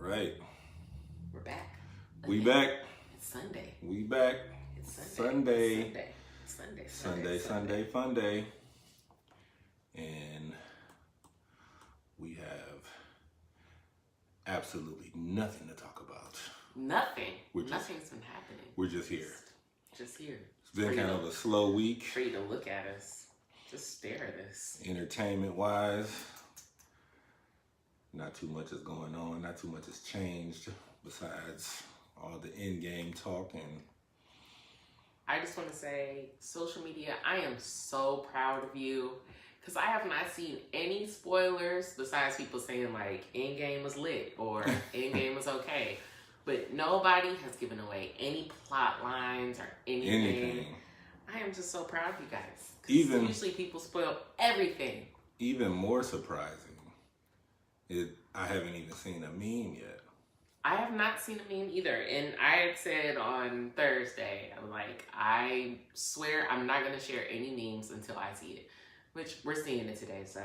right. We're back. We back. It's Sunday. We back. It's Sunday. Sunday, fun day. And we have absolutely nothing to talk about. Nothing. Nothing's been happening. We're just here. Just here. It's been kind of a slow week. For you to look at us. Just stare at us. Entertainment wise, not too much is going on. Not too much has changed besides all the in-game talk. And I just want to say, social media, I am so proud of you. Because I have not seen any spoilers besides people saying like Endgame was lit or Endgame was okay. But nobody has given away any plot lines or anything. I am just so proud of you guys. Even usually people spoil everything. Even more surprising, I haven't even seen a meme yet. I have not seen a meme either. And I had said on Thursday, I'm like, I swear I'm not going to share any memes until I see it. Which we're seeing it today. So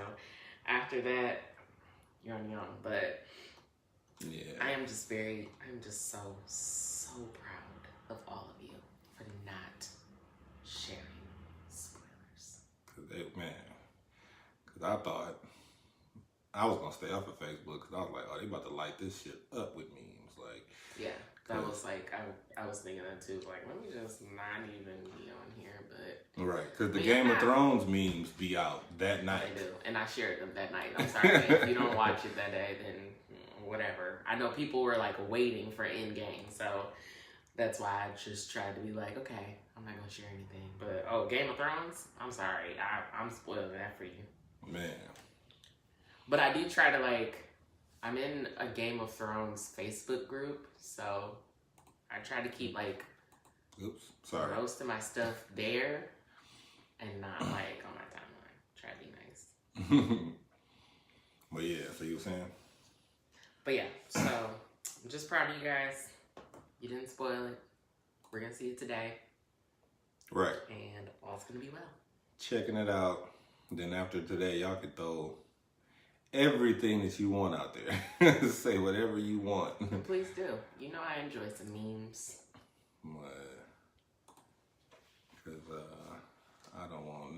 after that, you're on your own. But yeah, I'm just so proud of all of you for not sharing spoilers. Because I thought I was going to stay off of Facebook because I was like, oh, they about to light this shit up with memes. Like, yeah, that was like, I was thinking that too. Like, let me just not even be on here, but. Right, because the Game of Thrones memes be out that night. They do, and I shared them that night. I'm sorry, if you don't watch it that day, then whatever. I know people were like waiting for Endgame, so that's why I just tried to be like, okay, I'm not going to share anything. But, Game of Thrones? I'm sorry. I'm spoiling that for you. Man. But I do try to, like, I'm in a Game of Thrones Facebook group, so I try to keep, like, most of my stuff there and not, like, on my timeline. Try to be nice. But, yeah, so you were saying? But, yeah, so I'm just proud of you guys. You didn't spoil it. We're going to see it today. Right. And all's going to be well. Checking it out. Then after today, y'all can throw everything that you want out there. Say whatever you want. Please do. You know I enjoy some memes. Because I don't want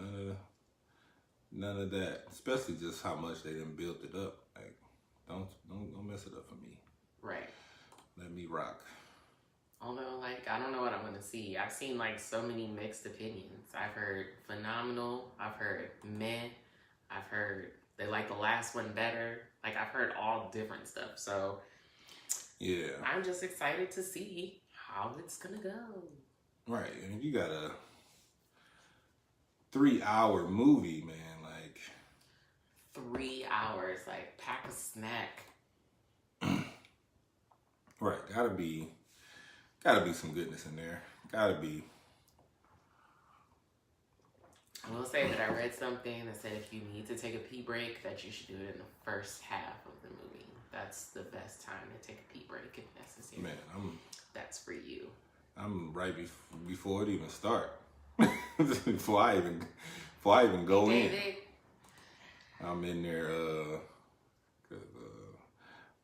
none of that. Especially just how much they done built it up. Like, don't mess it up for me. Right. Let me rock. Although, like, I don't know what I'm going to see. I've seen, like, so many mixed opinions. I've heard phenomenal. I've heard meh. I've heard they like the last one better. Like, I've heard all different stuff. So, yeah. I'm just excited to see how it's going to go. Right. And if you got a 3-hour movie, man, like. 3 hours. Like, pack a snack. Right. Gotta be some goodness in there. Gotta be. I will say that I read something that said if you need to take a pee break, that you should do it in the first half of the movie. That's the best time to take a pee break if necessary. Man, that's for you. I'm right before it even start. before I even go in. I'm in there, cause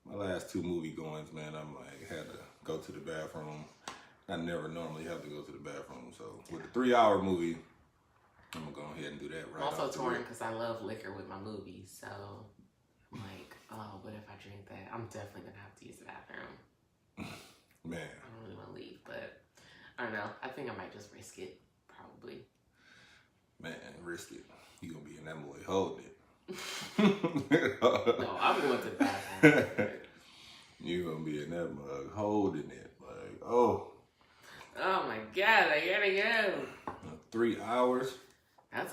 my last 2 movie goings, man, I'm like, had to go to the bathroom. I never normally have to go to the bathroom, so with a 3-hour movie, I'm gonna go ahead and do that right. I'm also torn because I love liquor with my movies, so I'm like, oh, what if I drink that? I'm definitely gonna have to use the bathroom. Man, I don't really want to leave, but I don't know. I think I might just risk it, probably. Man, risk it. You gonna be in that boy holding it. No, I'm going to the bathroom. You gonna be in that mug holding it, like, oh. Oh my God, I gotta go. 3 hours. That's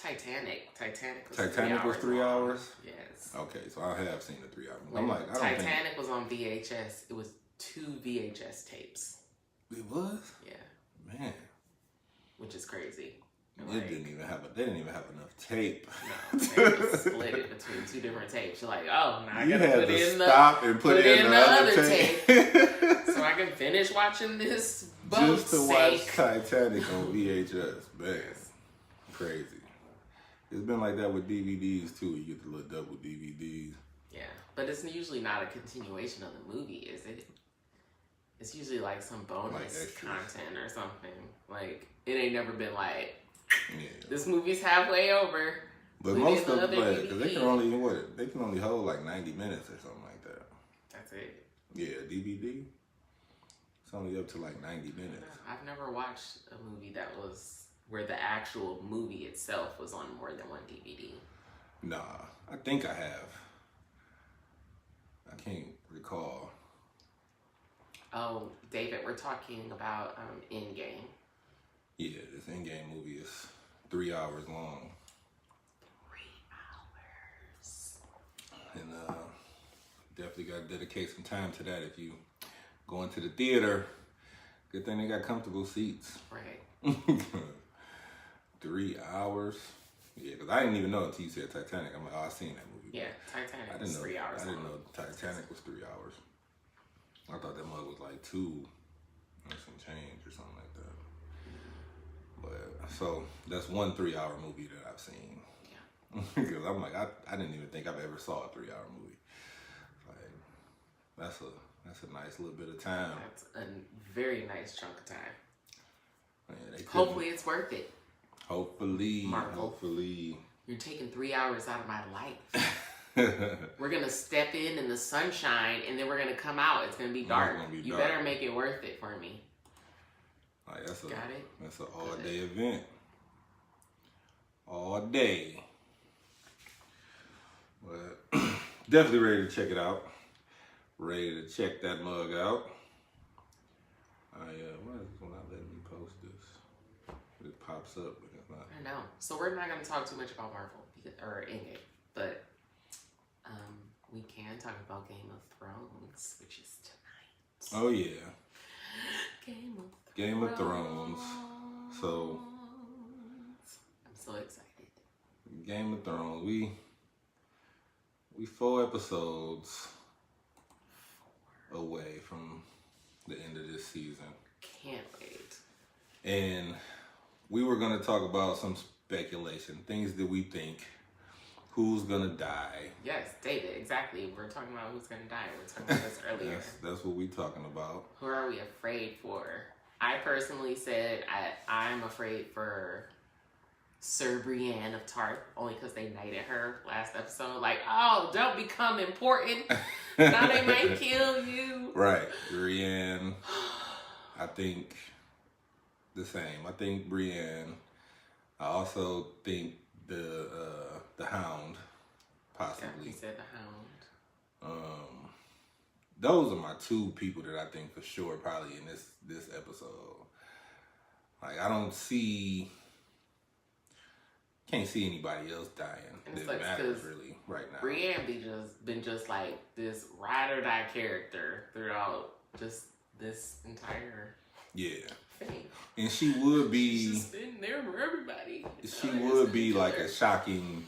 Titanic. Titanic was 3 hours? Yes. Okay, so I have seen the 3 hours. I'm like, I don't Titanic was on VHS. It was 2 VHS tapes. It was? Yeah. Man. Which is crazy. They didn't even have enough tape. No, they just split it between 2 different tapes. You're like, oh, now I gotta put in the other tape. So I can finish watching this boat just to watch Titanic on VHS. Man, crazy. It's been like that with DVDs too. You get the little double DVDs. Yeah, But it's usually not a continuation of the movie, is it? It's usually like some bonus content or something. Like, it ain't never been like, this movie's halfway over. But most of them, because they can only hold like 90 minutes or something like that. That's it. Yeah, DVD. It's only up to like 90 minutes. I've never watched a movie that was where the actual movie itself was on more than one DVD. Nah, I think I have. I can't recall. Oh, David, we're talking about Endgame. Yeah, this Endgame movie is 3 hours long. 3 hours. And definitely got to dedicate some time to that if you go into the theater. Good thing they got comfortable seats. Right. 3 hours. Yeah, because I didn't even know until you said Titanic. I'm like, oh, I seen that movie. Yeah, Titanic was 3 hours. I didn't know Titanic was 3 hours. I thought that mug was like 2 and some change or something like that. But so that's one 3 hour movie that I've seen. Yeah. Because I'm like, I didn't even think I've ever saw a 3 hour movie. Like, that's a nice little bit of time. That's a very nice chunk of time. Man, hopefully it's worth it. Hopefully. Marvel. Hopefully. You're taking 3 hours out of my life. We're going to step in the sunshine, and then we're going to come out. It's going to be dark. You better make it worth it for me. Like, that's Got it? That's an all-day event. All day. But definitely ready to check it out. Ready to check that mug out. Why is this one not letting me post this? It pops up, but it's not. I know. So we're not going to talk too much about Marvel or Endgame, but we can talk about Game of Thrones, which is tonight. Oh yeah. Game of Thrones. So I'm so excited. Game of Thrones. We 4 episodes away from the end of this season. Can't wait. And we were going to talk about some speculation, things that we think, who's going to die. Yes, David, exactly. We're talking about who's going to die. We were talking about this earlier. That's what we're talking about. Who are we afraid for? I personally said I'm afraid for Sir Brienne of Tarth, only because they knighted her last episode. Like, oh, don't become important. Now they might kill you. Right. Brienne, I think the same. I think Brienne. I also think the Hound, possibly. Yeah, he said the Hound. Those are my 2 people that I think for sure probably in this episode. Like, I can't see anybody else dying. That matters really right now. Brienne been just like this ride or die character throughout just this entire thing. And she would be. She's just been there for everybody. She would be like a shocking.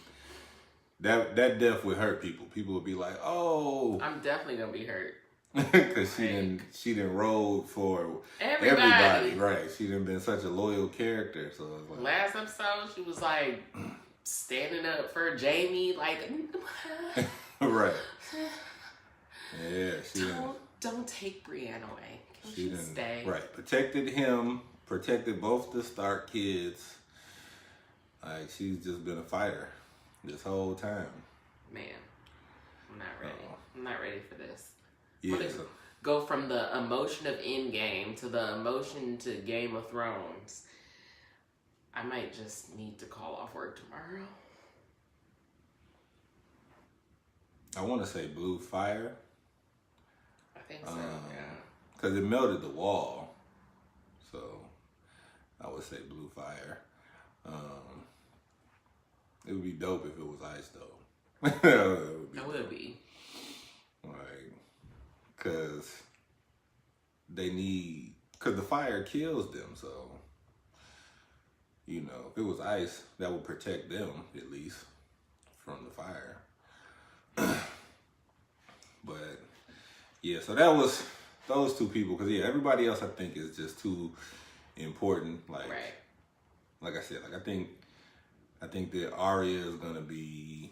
That death would hurt people. People would be like, "Oh, I'm definitely gonna be hurt." Because she didn't roll for everybody. Right. She didn't been such a loyal character. So it was like, last episode, she was like standing up for Jamie, like right. Yeah, don't take Brienne away. She didn't stay. Right. Protected him, protected both the Stark kids. Like, she's just been a fighter this whole time. Man, I'm not ready. I'm not ready for this. Yeah. Go from the emotion of Endgame to the emotion to Game of Thrones. I might just need to call off work tomorrow. I want to say blue fire. I think so, yeah. Because it melted the wall. So I would say blue fire. It would be dope if it was ice, though. It would be. Like, because the fire kills them, so, you know, if it was ice, that would protect them, at least, from the fire. But, yeah, so that was those 2 people, because, yeah, everybody else, I think, is just too important. Like, right. Like I said, like, I think that Arya is going to be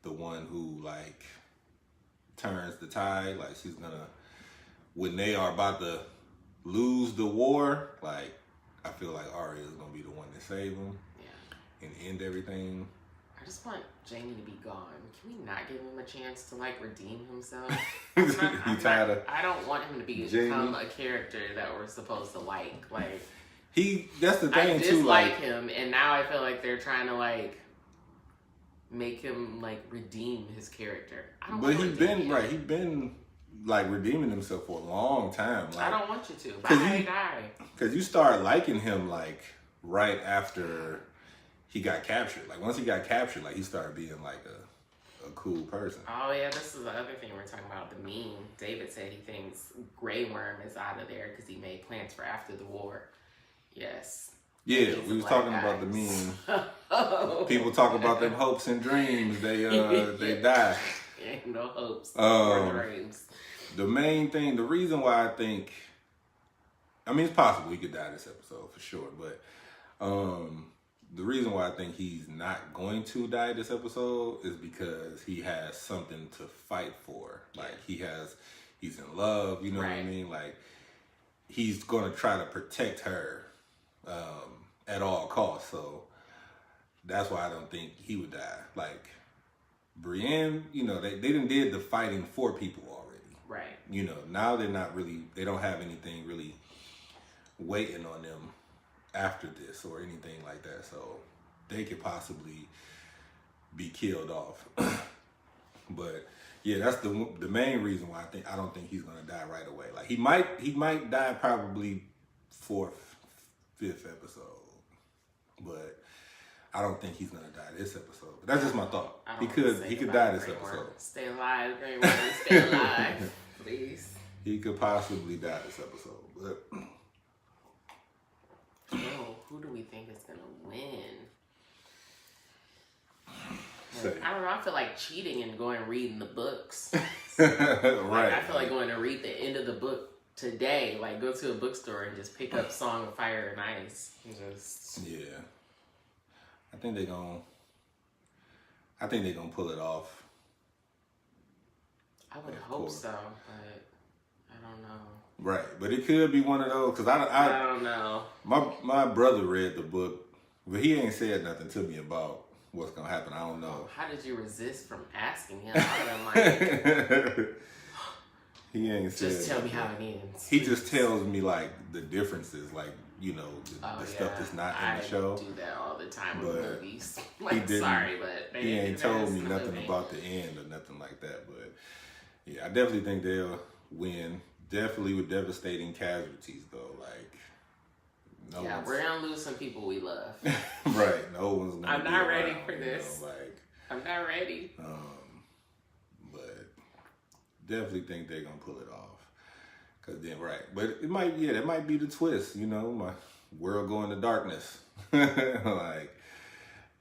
the one who, like, turns the tide. Like she's gonna, when they are about to lose the war, like I feel like Arya is gonna be the one to save them and end everything. I just want Jaime to be gone. Can we not give him a chance to like redeem himself? I don't want him to become a character that we're supposed to like. Like that's the thing too. I dislike him, and now I feel like they're trying to like make him like redeem his character. But he's been like redeeming himself for a long time. Like, I don't want you to. Bye. Because you start liking him like right after he got captured. Like once he got captured, like he started being like a cool person. Oh yeah, this is the other thing we're talking about, the meme. David said he thinks Grey Worm is out of there because he made plans for after the war. Yes. Yeah, we was talking about the meme. People talk about them hopes and dreams. They die. Ain't no hopes or dreams. The main thing, the reason why I think, I mean, it's possible he could die this episode for sure, but the reason why I think he's not going to die this episode is because he has something to fight for. Like he's in love, you know what I mean? Like he's going to try to protect her at all costs. So that's why I don't think he would die. Like Brienne, you know, they done did the fighting for people already. Right. You know, now they don't have anything really waiting on them after this or anything like that. So they could possibly be killed off. But yeah, that's the main reason why I don't think he's gonna die right away. Like he might die probably 4th, 5th episode. But I don't think he's gonna die this episode. But that's just my thought. He could die this episode. Stay alive, Grey Worm. Stay alive, please. He could possibly die this episode. But who do we think is gonna win? I don't know. I feel like cheating and going and reading the books. Right. I feel like going to read the end of the book today. Like go to a bookstore and just pick up Song of Fire and Ice. Yeah. I think they're gonna pull it off. I would hope so, but I don't know. Right, but it could be one of those because I don't know. My brother read the book, but he ain't said nothing to me about what's gonna happen. I don't know. How did you resist from asking him? I'm like, he ain't said. Just tell me how it ends. He just tells me like the differences, like you know the stuff that's not in the show. I do that all the time with movies. Like, but he ain't told me nothing about the end or nothing like that. But yeah, I definitely think they'll win. Definitely with devastating casualties though. Like we're gonna lose some people we love. Right, no one's gonna. I'm not ready for this. I'm not ready. But definitely think they're gonna pull it off. Cause then, but it might, that might be the twist. You know, my world going to darkness. Like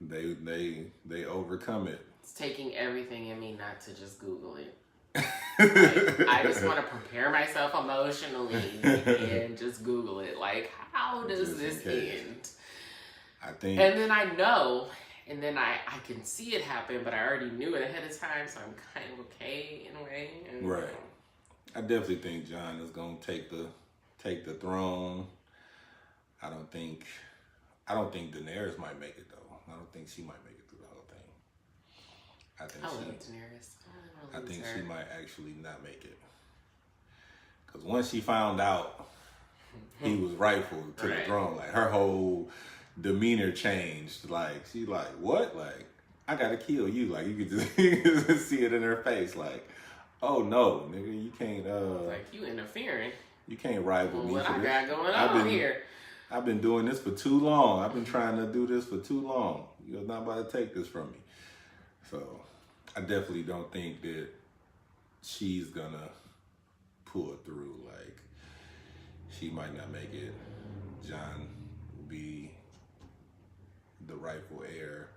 they overcome it. It's taking everything in me not to just Google it. Like, I just want to prepare myself emotionally and just Google it. Like, how does this end? I think, and then I know, and then I can see it happen, but I already knew it ahead of time, so I'm kind of okay in a way. Right. I definitely think Jon is gonna take the throne. I don't think Daenerys might make it though. I don't think she might make it through the whole thing. I love Daenerys. I think she might actually not make it. Because once she found out he was rightful to the throne, like her whole demeanor changed. Like she's like, what? Like, I gotta kill you. Like you could just see it in her face. Like, oh no, nigga, you can't like you interfering. You can't rival me. What I got going on here? I've been doing this for too long. I've been trying to do this for too long. You're not about to take this from me. So I definitely don't think that she's gonna pull it through. Like, she might not make it. Jon will be the rightful heir.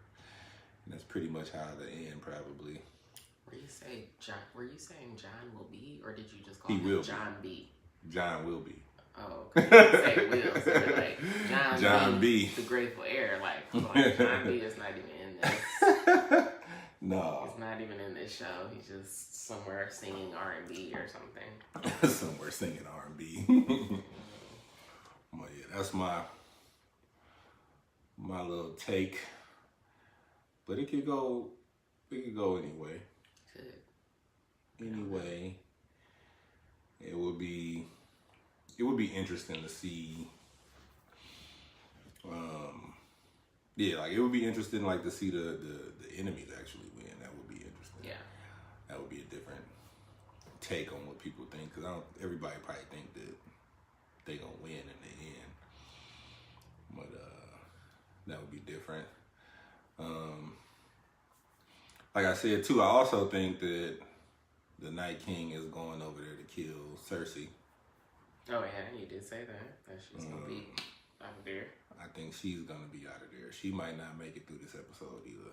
And that's pretty much how the end probably. Were you saying Jon will be, or did you just call him Jon B? Jon will be. Oh, okay. You say will, so you're like Jon B. The grateful heir. Like Jon B is not even in this. No. He's not even in this show. He's just somewhere singing R&B or something. Somewhere singing R&B. But yeah, that's my little take. But it could go anyway. Anyway, it would be interesting to see. It would be interesting, like, to see the enemies actually win. That would be interesting. Yeah, that would be a different take on what people think, because everybody probably think that they gonna win in the end, but that would be different. Like I said too, I also think that the Night King is going over there to kill Cersei. Oh yeah, you did say that she's gonna be out of there. I think she's gonna be out of there. She might not make it through this episode either.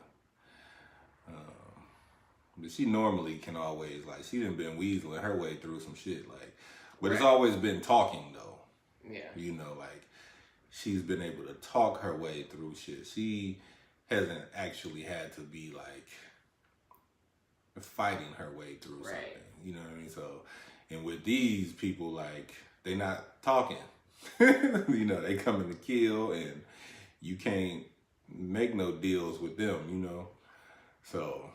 But she normally can always, like, she done been weaseling her way through some shit, like, but It's always been talking though. Yeah. You know, like, she's been able to talk her way through shit. She hasn't actually had to be, like, fighting her way through something. You know what I mean? So, and with these people, like, they not talking. You know, they coming to kill, and you can't make no deals with them, you know? So,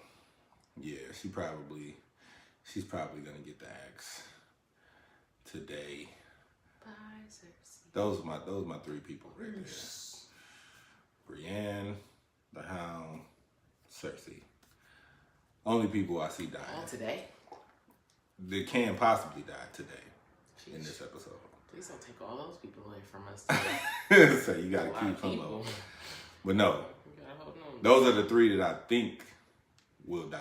yeah, she's probably gonna get the axe today. Bye, Cersei. Those are my three people right there. Brienne, the Hound, Cersei. Only people I see dying. All today? They can possibly die today. In this episode. Please don't take all those people away from us today. So you gotta keep some of them. But no, gotta hold on. those are the three that I think will die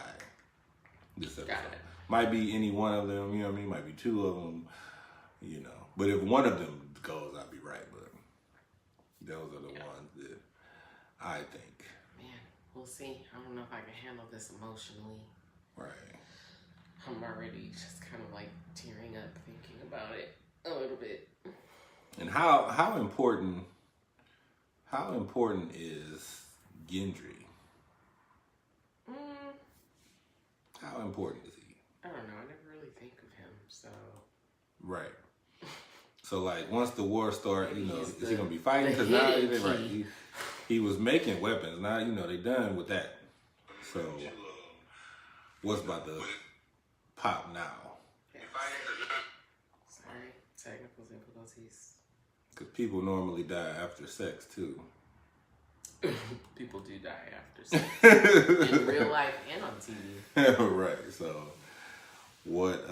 this episode. Got it. Might be any one of them, you know what I mean? Might be two of them, you know. But if one of them goes, I'll be right. But those are the ones that I think. Man, we'll see. I don't know if I can handle this emotionally. Right. I'm already just kind of like tearing up thinking about it a little bit. And how important is Gendry? How important is he? I don't know. I never really think of him, so. Right. So, like, once the war starts, you know, is he gonna be fighting? The Because now hidden right, key. he was making weapons. Now, you know, they done with that. So, what's about to pop now? Sorry, technical difficulties. Because people normally die after sex too. People do die after sex in real life and on TV. Right. So, what?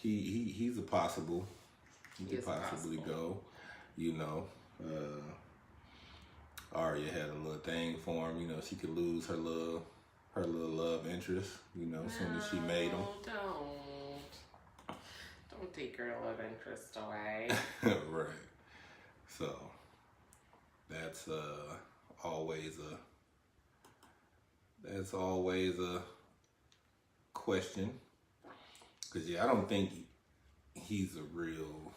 He's a possible. He could possibly go. You know, Arya had a little thing for him. You know, she could lose her little love interest. You know, as soon as she made him. Don't take your love interest away. Right. So that's always a question. Because I don't think he's of real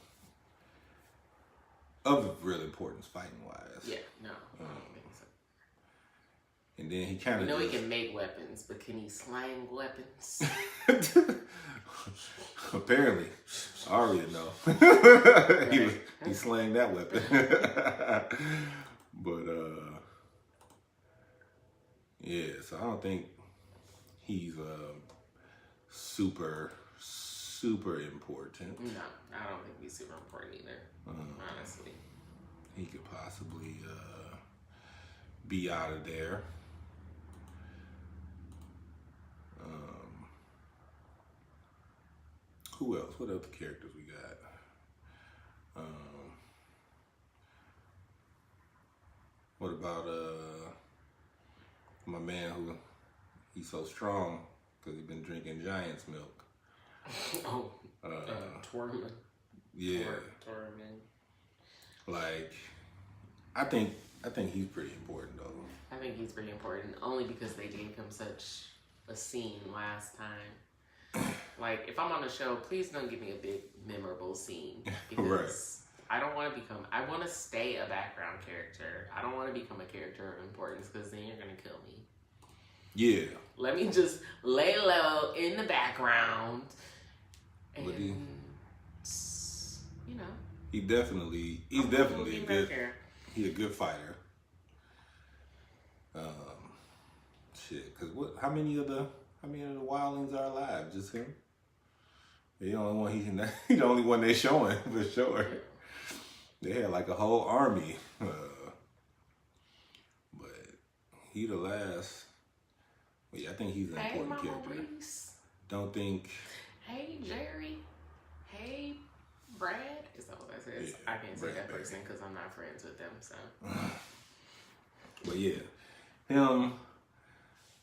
importance fighting wise. Yeah, no, I don't think so. And then he kind of he can make weapons, but can he slang weapons? Apparently, Arya know. Right. he slang that weapon. But yeah, so I don't think he's super important. No, I don't think he's super important either. Honestly, he could possibly be out of there. Who else? What other characters we got? What about my man who he's so strong because he's been drinking Giant's milk? Tormund. Yeah. Tormund. Like, I think he's pretty important though. I think he's pretty important only because they gave him such a scene last time. Like, if I'm on a show, please don't give me a big memorable scene because I don't want to become. I want to stay a background character. I don't want to become a character of importance because then you're gonna kill me. Yeah. Let me just lay low in the background, and you know. He's definitely a good. He's a good fighter. Shit. Cause how many of the wildlings are alive? Just him. The only one he's the only one they showing for sure. They had like a whole army, but he the last. Well, yeah, I think he's an important character. Reese. Don't think. Hey Jerry. Hey Brad. Is that what that says? Yeah, I can't say that person because I'm not friends with them. So. But yeah, him.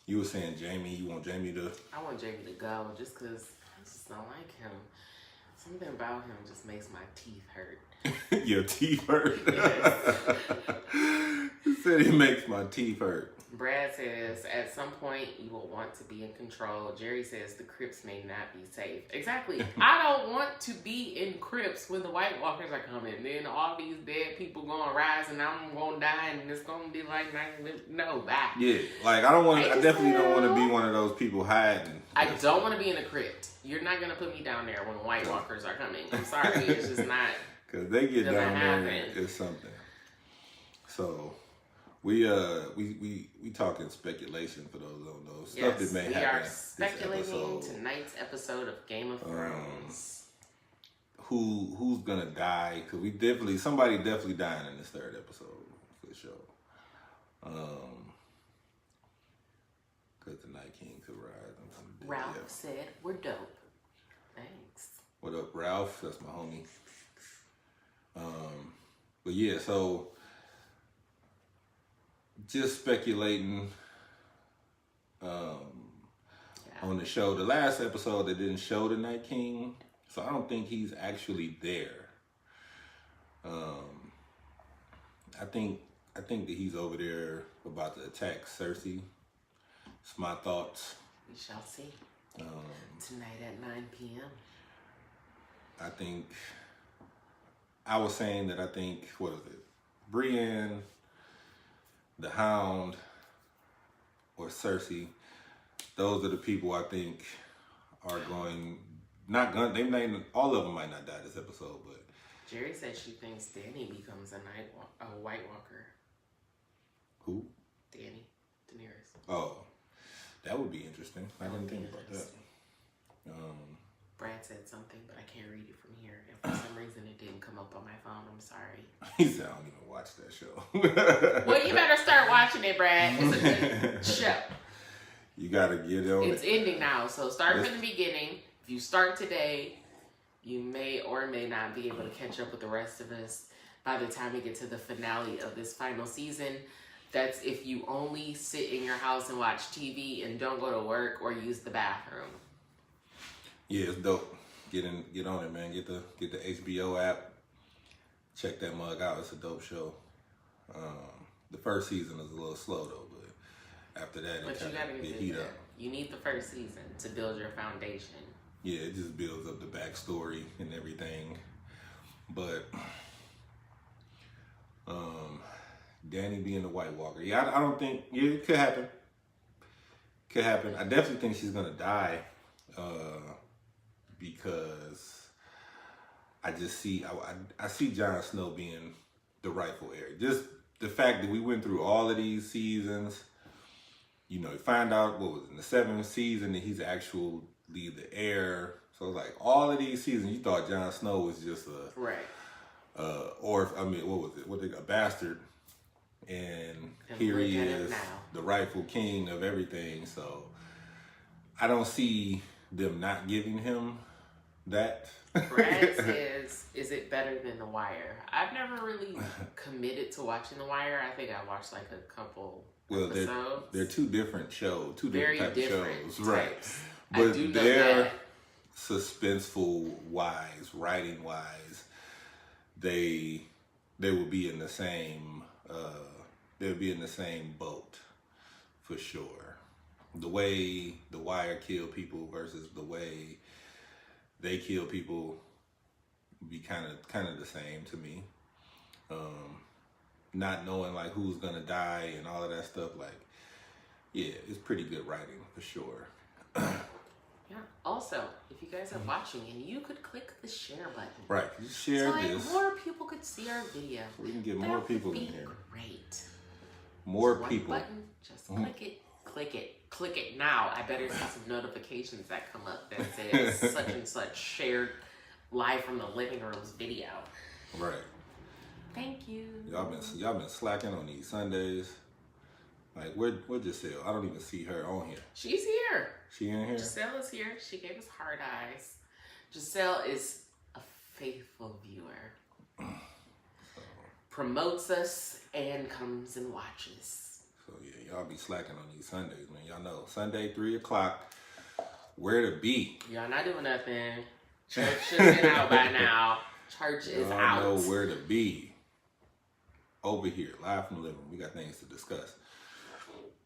You were saying Jamie. You want Jamie to? I want Jamie to go just because I just don't like him. Something about him just makes my teeth hurt. Your teeth hurt? Yes. He said he makes my teeth hurt. Brad says, at some point you will want to be in control. Jerry says the Crips may not be safe. Exactly. I don't want to be in Crips when the White Walkers are coming. Then all these dead people gonna rise and I'm gonna die and it's gonna be like, no, that. Yeah, like I definitely don't want to be one of those people hiding. I don't want to be in a crypt. You're not gonna put me down there when White Walkers are coming. I'm sorry, it's just not. Because they get down there, it's something. So. We talking speculation for those who don't know. Stuff that may happen. We are speculating tonight's episode of Game of Thrones. Who's gonna die? Because somebody definitely dying in this third episode for sure. Because the Night King could rise. Ralph said we're dope. Thanks. What up, Ralph? That's my homie. But yeah, so. Just speculating on the show. The last episode, they didn't show the Night King, so I don't think he's actually there. I think that he's over there about to attack Cersei. It's my thoughts. We shall see. Tonight at 9 p.m. I was saying that what is it? Brienne, the Hound, or Cersei, those are the people I think are going, all of them might not die this episode, but. Jerry said she thinks Dany becomes a White Walker. Who? Dany. Daenerys. Oh, that would be interesting. I didn't think about that. Brad said something, but I can't read it from here. And for some reason, it didn't come up on my phone. I'm sorry. He said, I don't even watch that show. Well, you better start watching it, Brad. It's a good show. You got to get on It's ending now, so start from the beginning. If you start today, you may or may not be able to catch up with the rest of us by the time we get to the finale of this final season. That's if you only sit in your house and watch TV and don't go to work or use the bathroom. Yeah, it's dope. Get on it, man. Get the HBO app. Check that mug out. It's a dope show. The first season is a little slow though, but after that it kind of heat up. You need the first season to build your foundation. Yeah, it just builds up the backstory and everything. But Dany being the White Walker, yeah, I don't think. Yeah, it could happen. I definitely think she's gonna die. Because I just see I see Jon Snow being the rightful heir. Just the fact that we went through all of these seasons, you find out what was in the 7th season that he's actually the heir. So like all of these seasons, you thought Jon Snow was just a bastard, and here he is, the rightful king of everything. So I don't see them not giving him that. Brad says, is it better than The Wire? I've never really committed to watching The Wire. I think I watched like a couple episodes. They're two different shows, very different types of shows. Right. But they're suspenseful wise, writing wise, they will be in the same boat for sure. The way The Wire kill people versus the way they kill people, be kind of the same to me. Not knowing like who's gonna die and all of that stuff, like, yeah, it's pretty good writing for sure. Yeah. Also, if you guys are watching and you could click the share button. Right. You share so this. More people could see our video. We can get more people in here. Great. More just people. One button, just click it. Click it. Click it now. I better see some notifications that come up that says such and such shared live from the living room's video. Right. Thank you. Y'all been slacking on these Sundays. Like, where Giselle? I don't even see her on here. She's here. She in here? Giselle is here. She gave us hard eyes. Giselle is a faithful viewer. Promotes us and comes and watches. So yeah, y'all be slacking on these Sundays, man. Y'all know Sunday 3:00. Where to be? Y'all not doing nothing. Church should have been out by now. Church is out. Y'all know where to be. Over here, live from the living room. We got things to discuss.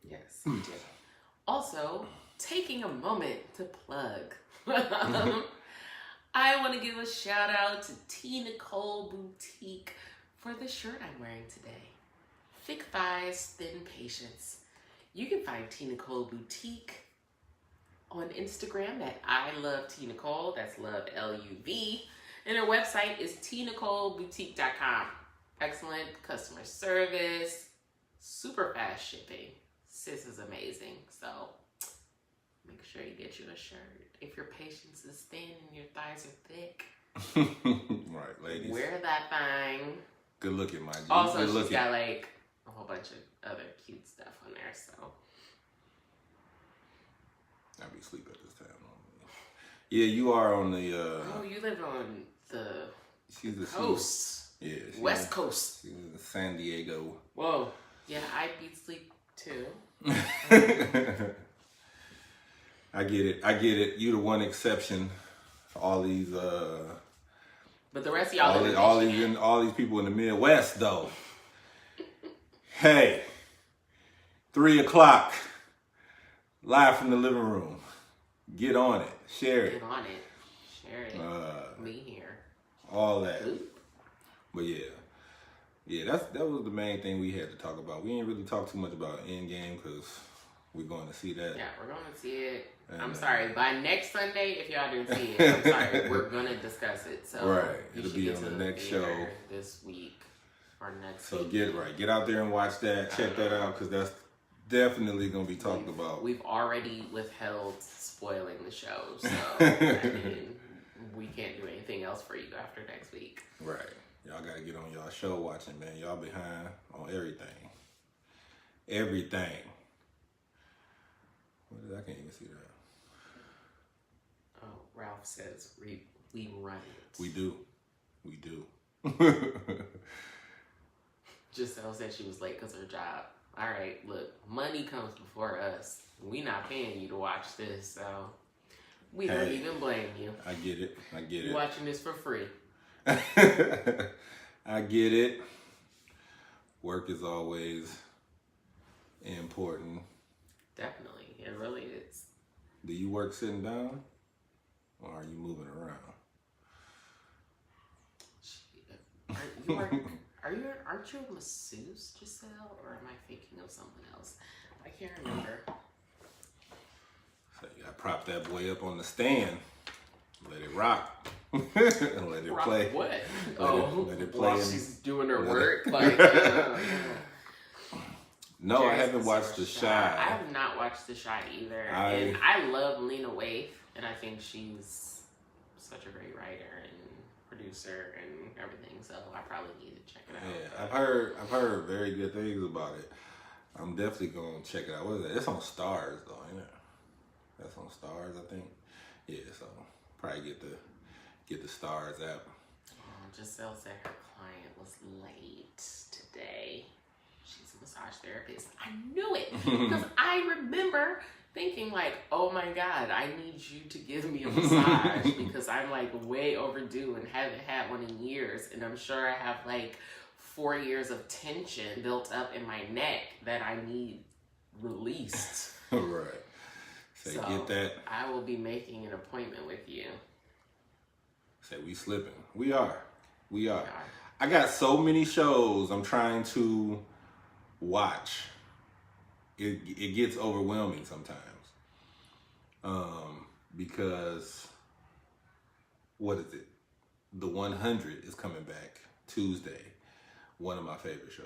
Yes, we do. Also, taking a moment to plug. I want to give a shout out to T. Nicole Boutique for the shirt I'm wearing today. Thick thighs, thin patience. You can find T. Nicole Boutique on Instagram at I Love T. Nicole. That's love L-U-V. And her website is tnicoleboutique.com. Excellent customer service, super fast shipping. Sis is amazing. So make sure you get you a shirt. If your patience is thin and your thighs are thick, right, ladies. Wear that thing. Good looking, my G. Also, good she's looking. got like a whole bunch of other cute stuff on there. So I'll be asleep at this time. Yeah, you are on the. oh, you live on the she's the coast. Yeah, West Coast. She's in San Diego. Whoa. Yeah, I beat sleep too. I get it. You the one exception for all these but the rest of y'all all these people in the Midwest though. Hey, 3:00, live from the living room. Get on it. Share it. Get on it. Share it. Me here. All that. Oop. But yeah, that was the main thing we had to talk about. We didn't really talk too much about Endgame because we're going to see that. Yeah, we're going to see it. And, I'm sorry. By next Sunday, if y'all didn't see it, I'm sorry. We're going to discuss it. So right. you It'll should be get on to the next show this week or next So week. get out there and watch that. Check that out because that's definitely going to be talked about. We've already withheld spoiling the show. So, I mean, we can't do anything else for you after next week. Right. Y'all got to get on y'all show watching, man. Y'all behind on everything. Everything. What is, I can't even see that. Oh, Ralph says we run it. We do. Giselle said she was late because of her job. All right, look, money comes before us. We not paying you to watch this, so we don't even blame you. I get it. You're watching this for free. I get it. Work is always important. Definitely, it really is. Do you work sitting down, or are you moving around? Aren't you a masseuse, Giselle, or am I thinking of something else? I can't remember. So you gotta prop that boy up on the stand. Let it rock. And let it Rock play. What? Let it play. While she's doing her work. Like, no, I haven't watched The Chi. I have not watched The Chi either. And I love Lena Waithe, and I think she's such a great writer and producer and everything. So I probably need to check it out. Yeah, I've heard very good things about it. I'm definitely gonna check it out. What is it? It's on Stars though, ain't it? That's on Stars, I think. Yeah, so probably get the Stars app. Giselle said her client was late today. She's a massage therapist. I knew it because I remember thinking like, oh my God, I need you to give me a massage because I'm like way overdue and haven't had one in years. And I'm sure I have like 4 years of tension built up in my neck that I need released. Right. So get that. I will be making an appointment with you. Say we slipping. We are. I got so many shows I'm trying to watch. It gets overwhelming sometimes. Because what is it? The 100 is coming back Tuesday. One of my favorite shows.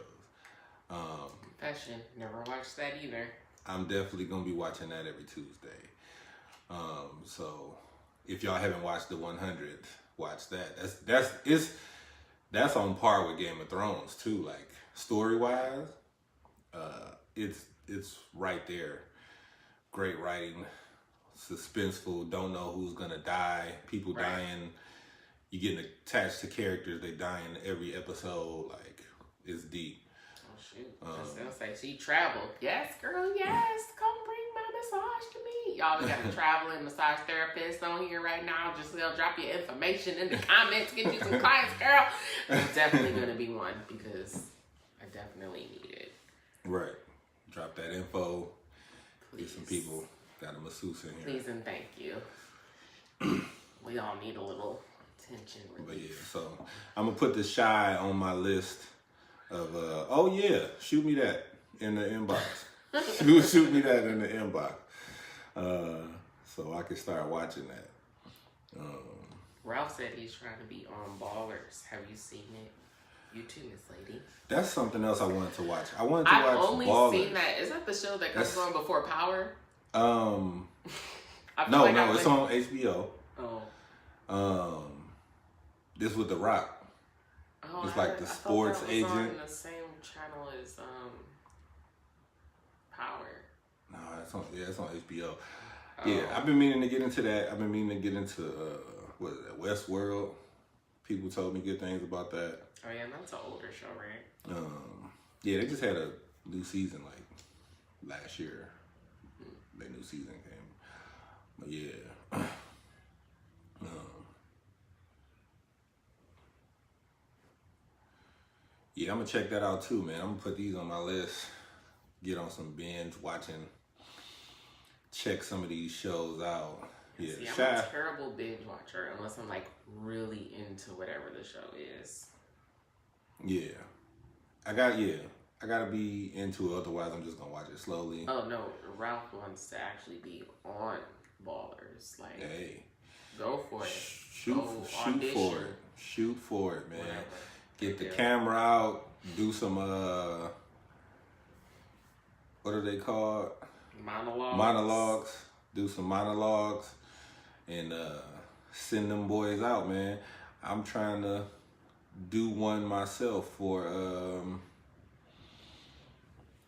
Confession, never watched that either. I'm definitely gonna be watching that every Tuesday. So if y'all haven't watched the 100, watch that. That's on par with Game of Thrones too. Like story wise, it's right there. Great writing, suspenseful. Don't know who's gonna die. People dying. You getting attached to characters. They dying every episode. Like it's deep. Oh shoot! They'll say she traveled. Yes, girl. Yes, come bring my massage to me. Y'all, we got a traveling massage therapist on here right now. Just gonna drop your information in the comments. Get you some clients, girl. It's definitely gonna be one because I definitely need it. Right. Drop that info. Please. Get some people. Got a masseuse in here. Please and thank you. We all need a little attention. But yeah, so I'm gonna put the Shy on my list of shoot me that in the inbox. shoot me that in the inbox. So I can start watching that. Ralph said he's trying to be on Ballers. Have you seen it? You too, Miss Lady. That's something else I wanted to watch. I've only Ballers. seen that. Is that the show that comes on before Power? No, it's on HBO. Oh. This with The Rock. Oh, it's like the sports agent. On the same channel as Power. No, it's on HBO. Oh. Yeah, I've been meaning to get into that. I've been meaning to get into what is that, Westworld. People told me good things about that. Oh yeah, that's an older show, right? Yeah, they just had a new season like last year. Their new season came. But yeah. Yeah, I'm gonna check that out too, man. I'm gonna put these on my list. Get on some binge watching. Check some of these shows out. Yeah, see, I'm a terrible binge watcher unless I'm like really into whatever the show is. Yeah, I gotta be into it. Otherwise, I'm just gonna watch it slowly. Oh no, Ralph wants to actually be on Ballers. Like, hey, go for it. Shoot for it. Shoot for it, man. Whatever. Get the camera out. Do some what are they called? Monologues. Do some monologues, and send them boys out, man. I'm trying to do one myself for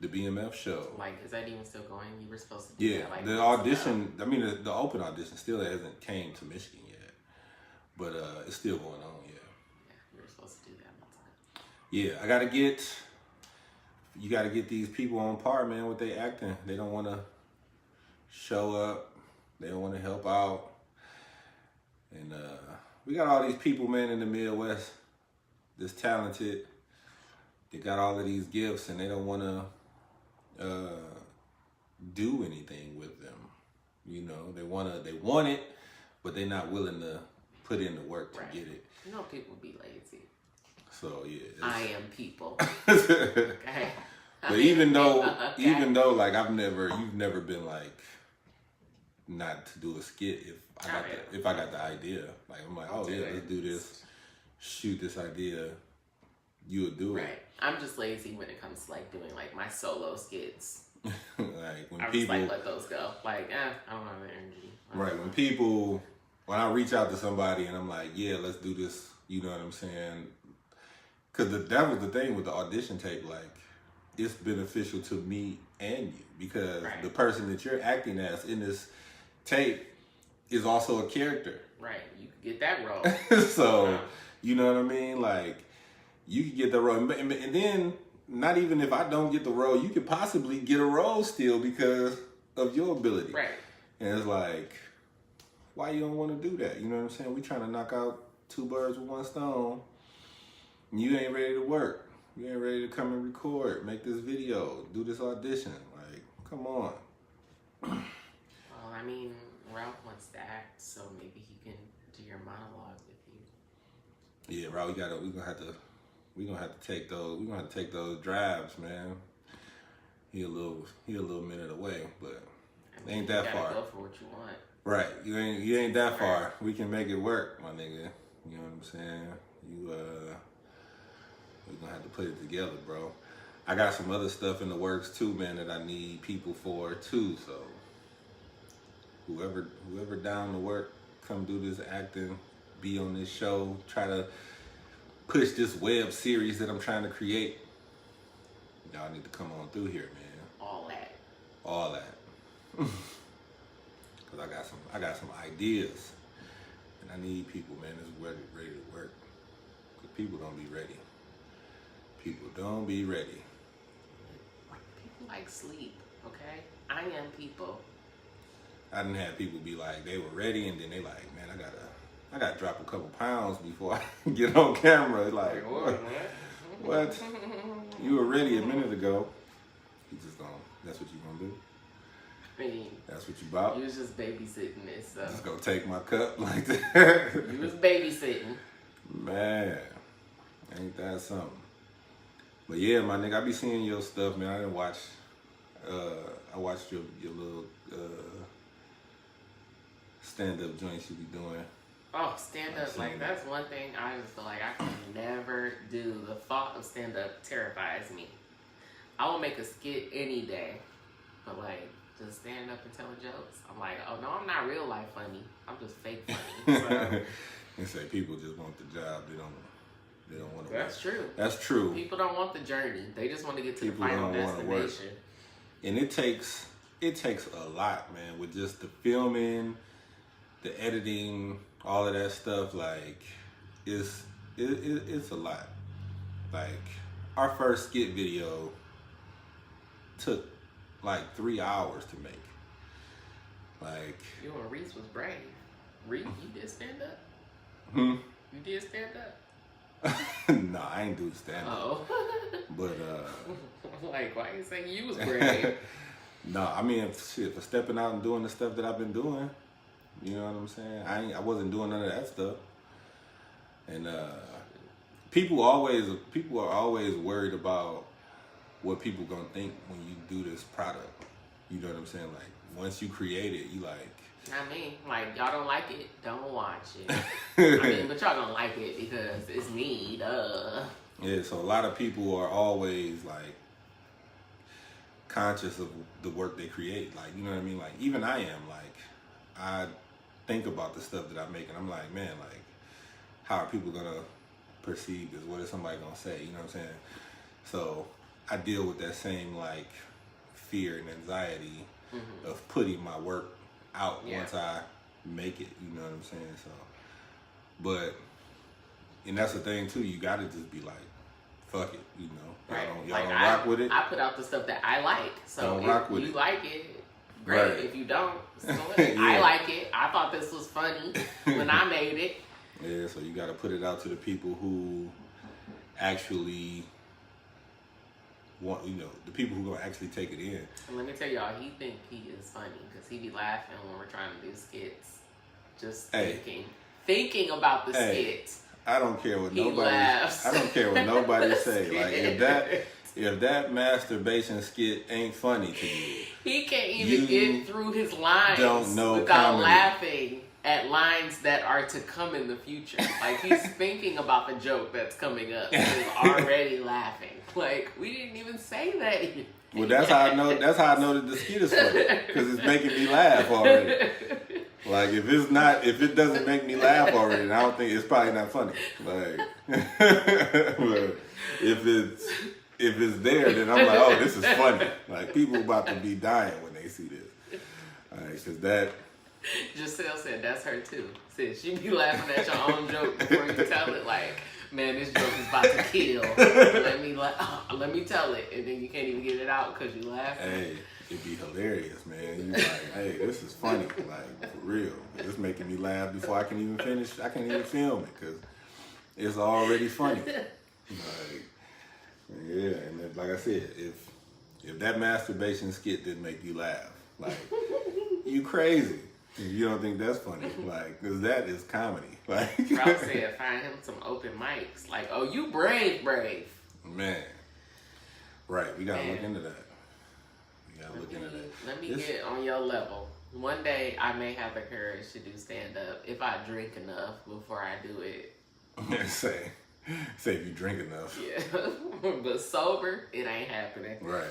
the BMF show. Like, is that even still going? You were supposed to do that. Like, the audition. I mean, the open audition still hasn't came to Michigan yet, but it's still going on. Yeah, we were supposed to do that. Yeah, you got to get these people on par, man, with their acting. They don't want to show up. They don't want to help out. And we got all these people, man, in the Midwest that's talented. They got all of these gifts, and they don't want to do anything with them. You know, they want it, but they're not willing to put in the work to get it. You know, people be lazy. So yeah, I am people. Okay. But even though like you've never been like not to do a skit if I got the idea. Like I'm like, oh yeah, let's do this, shoot this idea. You would do it. Right. I'm just lazy when it comes to like doing like my solo skits. Like when I just like let those go. Like, I don't have the energy. Right. When I reach out to somebody and I'm like, yeah, let's do this. You know what I'm saying? Because that was the thing with the audition tape. Like, it's beneficial to me and you because the person that you're acting as in this tape is also a character. Right. You can get that role. So, you know what I mean? Like, you can get the role. And then, not even if I don't get the role, you could possibly get a role still because of your ability. Right. And it's like, why you don't want to do that? You know what I'm saying? We trying to knock out 2 birds with 1 stone. You ain't ready to work. You ain't ready to come and record, make this video, do this audition. Like, come on. Well, I mean, Ralph wants to act, so maybe he can do your monologue with you. Yeah, Ralph, we're gonna have to take those drives, man. He a little minute away, but I mean, ain't that far. Go for what you want. Right, you ain't that far. We can make it work, my nigga. You know what I'm saying? We're gonna have to put it together, bro. I got some other stuff in the works too, man, that I need people for too. So whoever down to work, come do this acting, be on this show, try to push this web series that I'm trying to create. Y'all need to come on through here, man. All that. Cause I got some ideas, and I need people, man, that's ready to work. Cause people don't be ready. People don't be ready. People like sleep, okay? I am people. I didn't have people be like, they were ready, and then they like, man, I gotta drop a couple pounds before I get on camera. Like, what? You were ready a minute ago. You just that's what you gonna do? I mean, that's what you bought? You was just babysitting this, so. Just gonna take my cup like that? You was babysitting. Man, ain't that something? But yeah, my nigga, I be seeing your stuff, man. I didn't watch, I watched your little stand-up joints you be doing. Oh, stand-up, like, that's one thing I just feel like I can never do. The thought of stand-up terrifies me. I will make a skit any day, but like, just stand up and telling jokes, I'm like, oh no, I'm not real life funny. I'm just fake funny. So. And say people just want the job. They don't want to. That's work. true. That's true. People don't want the journey. They just want to get to people the final destination. And it takes a lot, man, with just the filming, the editing, all of that stuff. Like, it's a lot. Like, our first skit video took like 3 hours to make. Like, you and Reese was brave. Reese, you did stand up? You did stand up? No, I ain't do stand up. Oh. But like, why you saying you was brave? No, I mean, shit, for stepping out and doing the stuff that I've been doing, you know what I'm saying? I wasn't doing none of that stuff. And people are always worried about what people gonna think when you do this product. You know what I'm saying? Like, once you create it, you like. I mean, like, y'all don't like it, don't watch it. I mean, but y'all don't like it because it's me, duh. Yeah, so a lot of people are always like conscious of the work they create. Like, you know what I mean? Like, even I am. Like, I think about the stuff that I make, and I'm like, man, like, how are people gonna perceive this? What is somebody gonna say? You know what I'm saying? So I deal with that same like fear and anxiety of putting my work out once I make it. You know what I'm saying? So, but, and that's the thing too. You gotta just be like, fuck it. You know, y'all don't rock with it. I put out the stuff that I like. So don't rock with you it. Like it, great. Right. If you don't, so yeah. I like it. I thought this was funny when I made it. Yeah, so you gotta put it out to the people who actually want, you know, the people who gonna actually take it in. And let me tell y'all, he think he is funny because he be laughing when we're trying to do skits. Just thinking about the skits. I don't care what nobody say. Like, if that masturbation skit ain't funny to you, he can't even get through his lines without comedy. Laughing at lines that are to come in the future. Like, he's thinking about the joke that's coming up. He's already laughing. Like, we didn't even say that. Well, that's how I know that the skit is funny, because it's making me laugh already. Like, if it doesn't make me laugh already, then I don't think it's probably not funny. Like, but if it's there, then I'm like, oh, this is funny. Like, people about to be dying when they see this. All right, because that. Giselle said that's her too. Said she be laughing at your own joke before you tell it. Like, man, this joke is about to kill. Let me tell it, and then you can't even get it out because you laughing. Hey, it'd be hilarious, man. You like, hey, this is funny, like, for real. It's making me laugh before I can even finish. I can't even film it because it's already funny. Like, yeah, and like I said, if that masturbation skit didn't make you laugh, like, you crazy. You don't think that's funny? Like, because that is comedy. Like, Ralph said, find him some open mics. Like, oh, you brave. Man. Right, we gotta look into that. Let me get on your level. One day I may have the courage to do stand up if I drink enough before I do it. say if you drink enough. Yeah. But sober, it ain't happening. Right.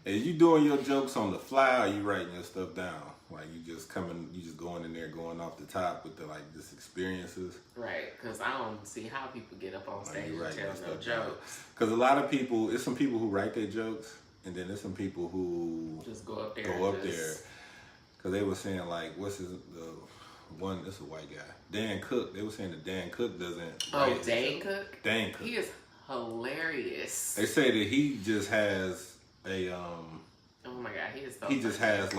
Is you doing your jokes on the fly, or are you writing your stuff down? Like you just going in there, going off the top with the just experiences. Right, because I don't see how people get up on stage and tell no jokes. Because a lot of people, it's some people who write their jokes, and then there's some people who just go up there. Because they were saying what's the one? This is a white guy, Dan Cook. They were saying that Dan Cook doesn't. Oh, Dan Cook. Dan Cook. He is hilarious. They say that he just has a Oh my God, he is so. He just has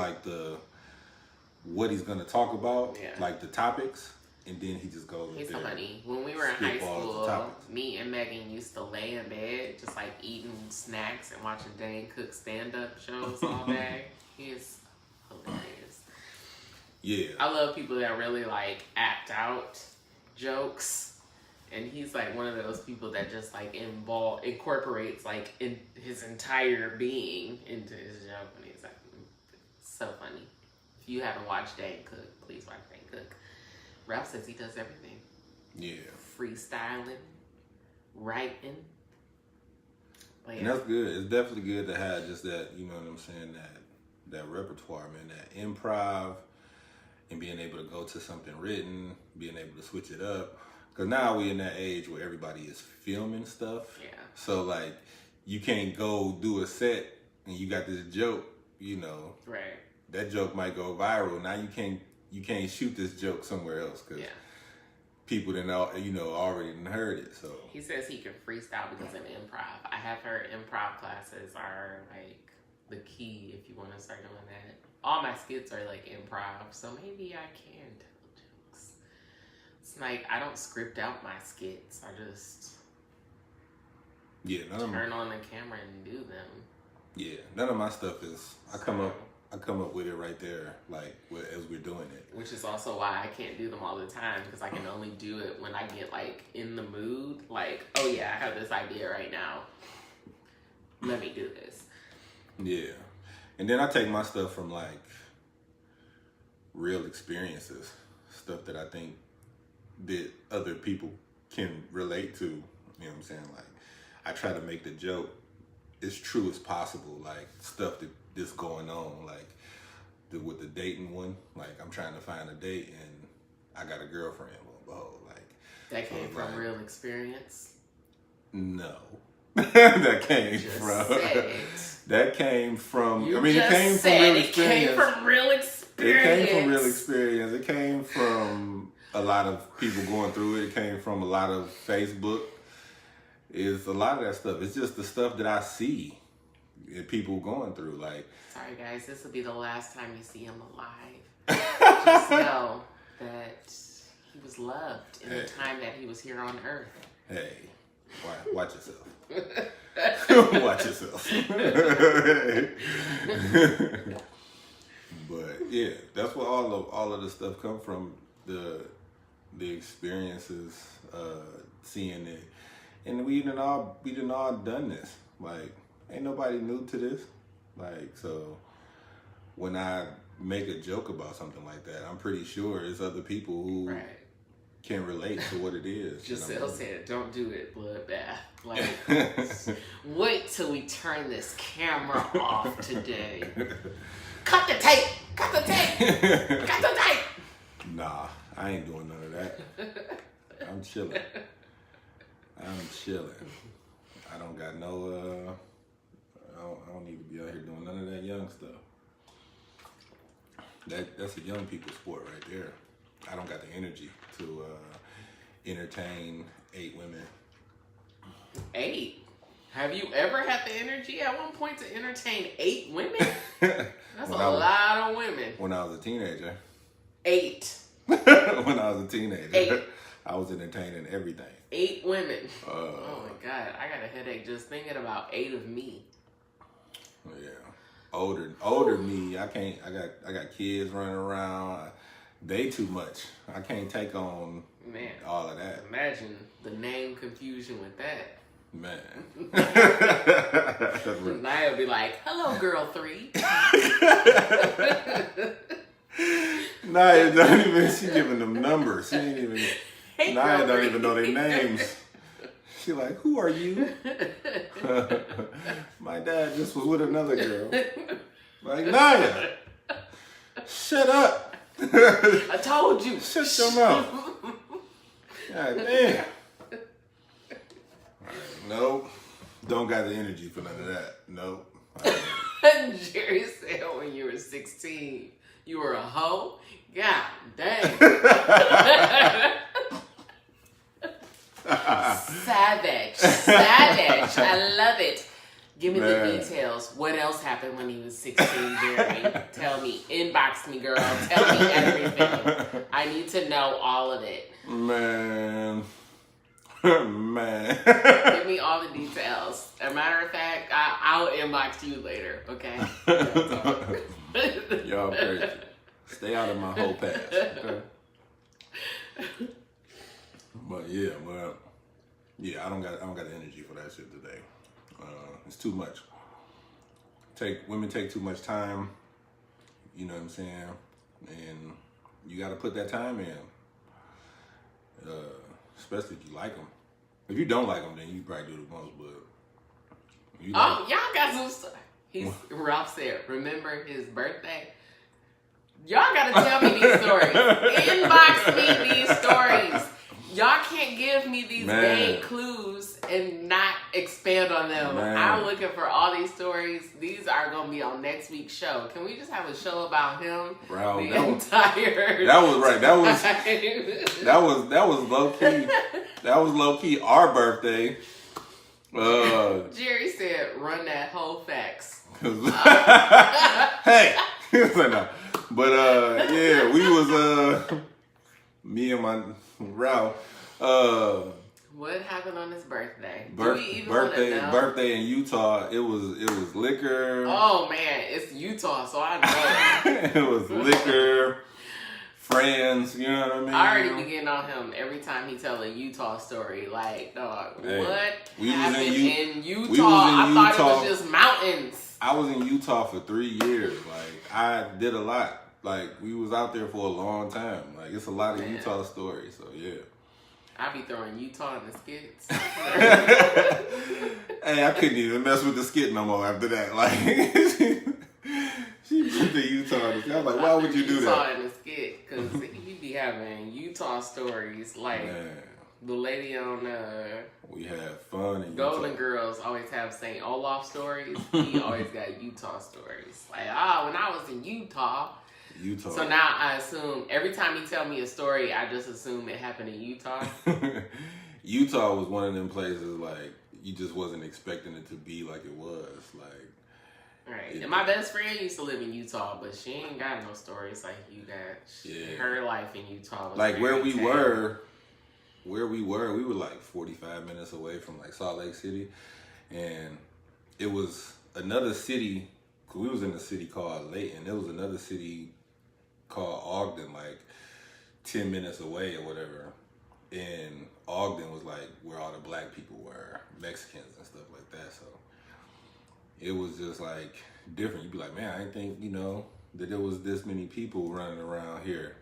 what he's gonna talk about, yeah. The topics, and then he just goes. He's so funny. When we were in high school, me and Megan used to lay in bed, just eating snacks and watching Dan Cook stand-up shows all day. He is hilarious. Yeah, I love people that really act out jokes, and he's one of those people that just incorporates in his entire being into his joke, and he's so funny. If you haven't watched Dan Cook, please watch Dan Cook. Ralph says he does everything. Yeah. Freestyling, writing. Yeah. And that's good. It's definitely good to have just that, you know what I'm saying, that repertoire, man, that improv, and being able to go to something written, being able to switch it up. Because now we're in that age where everybody is filming stuff. Yeah. So, you can't go do a set and you got this joke, Right. That joke might go viral. Now you can't shoot this joke somewhere else because people already heard it. So he says he can freestyle because of improv. I have heard improv classes are the key if you want to start doing that. All my skits are improv, so maybe I can tell jokes. It's I don't script out my skits. I just turn on the camera and do them. Yeah, none of my stuff is. I come up with it right there, as we're doing it. Which is also why I can't do them all the time, because I can only do it when I get in the mood. Oh yeah, I have this idea right now. Let me do this. Yeah, and then I take my stuff from real experiences, stuff that I think that other people can relate to. You know what I'm saying? I try to make the joke as true as possible, stuff that's going on, with the dating one. I'm trying to find a date and I got a girlfriend. Well, that came from real experience. No, that came from. That came from. It came from real experience. It came from real experience. It came from a lot of people going through it. It came from a lot of Facebook. It's a lot of that stuff. It's just the stuff that I see people going through. Sorry guys, this will be the last time you see him alive. Just know that he was loved in the time that he was here on Earth. Hey, watch yourself. Watch yourself. But yeah, that's where all of the stuff come from. The experiences, seeing it. And we done all done this. Ain't nobody new to this. So when I make a joke about something like that, I'm pretty sure there's other people who can relate to what it is. Giselle said, don't do it, bloodbath. Wait till we turn this camera off today. Cut the tape! Cut the tape! Cut the tape! Nah, I ain't doing none of that. I'm chilling. I don't got no, I don't need to be out here doing none of that young stuff. That's a young people sport right there. I don't got the energy to entertain 8 women. 8? Have you ever had the energy at one point to entertain 8 women? That's a lot of women. When I was a teenager. 8. When I was a teenager. 8. I was entertaining everything. 8 women. Oh my God, I got a headache just thinking about 8 of me. Yeah. older me. I can't. I got kids running around. They too much. I can't take on all of that. Imagine the name confusion with that. Man. Naya will be like, hello, girl 3. Naya don't even, she giving them numbers. She ain't even, hey, Naya don't even know their names. She like, who are you? My dad just was with another girl. Like, Naya, shut up. I told you. Shut your mouth. God damn. Nope. Don't got the energy for none of that. Nope. Jerry said when you were 16, you were a hoe? God dang. Savage. I love it. Give me the details. What else happened when he was 16, Jerry? Tell me. Inbox me, girl. Tell me everything. I need to know all of it. Man. Give me all the details. As a matter of fact, I'll inbox you later, okay? Y'all crazy. Stay out of my whole past, okay? But yeah, I don't got the energy for that shit today. It's too much. Women take too much time. You know what I'm saying? And you got to put that time in. Especially if you like them. If you don't like them, then you probably do the most. But you y'all got some stuff. Ralph said, remember his birthday? Y'all got to tell me these stories. Inbox me these stories. Y'all can't give me these vague clues and not expand on them. I'm looking for all these stories. These are going to be on next week's show. Can we just have a show about him? Bro, that was right. That was low key. That was low key our birthday. Jerry said, "Run that whole facts." Hey, no. But yeah, we was me and my Ralph. What happened on his birthday? Birthday in Utah. It was liquor. Oh man, it's Utah, so I know. It was liquor, friends. You know what I mean? I already be getting on him every time he tell a Utah story. Like, dog, what happened in Utah? I thought it was just mountains. I was in Utah for 3 years. Like, I did a lot. Like, we was out there for a long time. Like, it's a lot of Utah stories. So yeah. I be throwing Utah in the skits. Hey, I couldn't even mess with the skit no more after that. Like, she put the Utah in the skit. I was like, why would you do that? Utah in the skit, because he be having Utah stories. Like, the lady on... we have fun in Golden Utah. Girls always have St. Olaf stories. He always got Utah stories. Like, when I was in Utah... So now I assume, every time he tell me a story, I just assume it happened in Utah. Utah was one of them places, like, you just wasn't expecting it to be like it was. Like, right. And my best friend used to live in Utah, but she ain't got no stories like you got. Her life in Utah was like where we were, we were like 45 minutes away from like Salt Lake City. And it was another city, cause we was in a city called Layton. There was another city called Ogden, like 10 minutes away or whatever. And Ogden was like where all the black people were, Mexicans and stuff like that. So it was just like different. You'd be like, man, I didn't think, you know, that there was this many people running around here.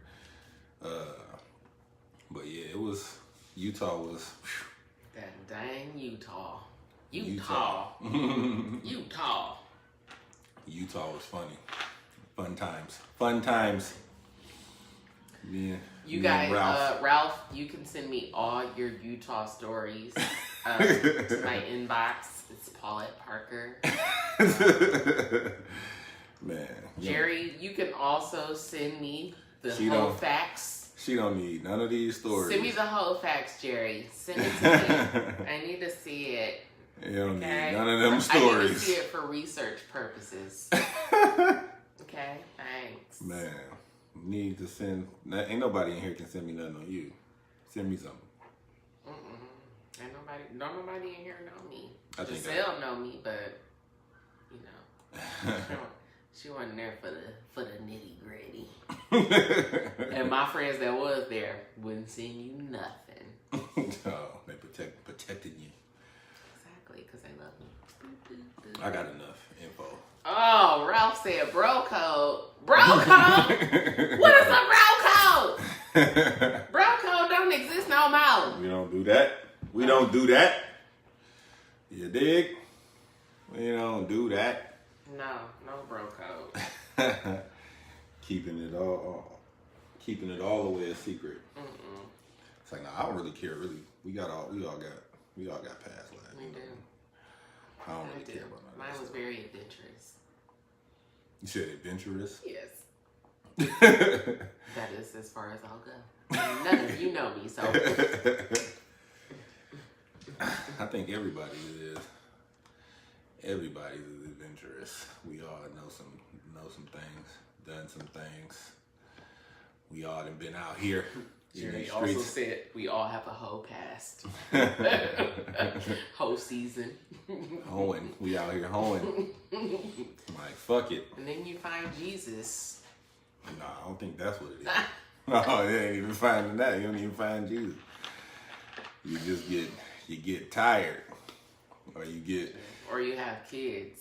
But yeah, it was, Utah was, whew. That dang Utah. Utah was funny. Fun times. Yeah. You guys, Ralph, you can send me all your Utah stories to my inbox. It's Paulette Parker. Man. Jerry, you can also send me the whole facts. She don't need none of these stories. Send me the whole facts, Jerry. Send it to me. I need to see it. You don't need none of them stories. I need to see it for research purposes. Okay, thanks. Man, need to send. Ain't nobody in here can send me nothing on you. Send me something. Ain't nobody in here know me. I think Giselle know me, but you know, She wasn't there for the nitty gritty. And my friends that was there wouldn't send you nothing. Oh, they protected you. Exactly, because they love me. I got enough info. Oh, Ralph said bro code. Bro code? What is a bro code? Bro code don't exist no more. We don't do that. We don't do that. You dig? We don't do that. No bro code. Keeping it all the way a secret. Mm-mm. It's like, no, I don't really care. Really, we all got past life. We do. I don't really care about that. Mine was very adventurous. You said adventurous? Yes. That is as far as I'll go. None of you know me, so. I think everybody is. Everybody is adventurous. We all know some things, done some things. We all done been out here. Jerry also said we all have a whole past. Whole season. Hoeing. We out here hoeing. Like, fuck it. And then you find Jesus. Nah, I don't think that's what it is. No, you ain't even finding that. You don't even find Jesus. You just get tired. Or you have kids.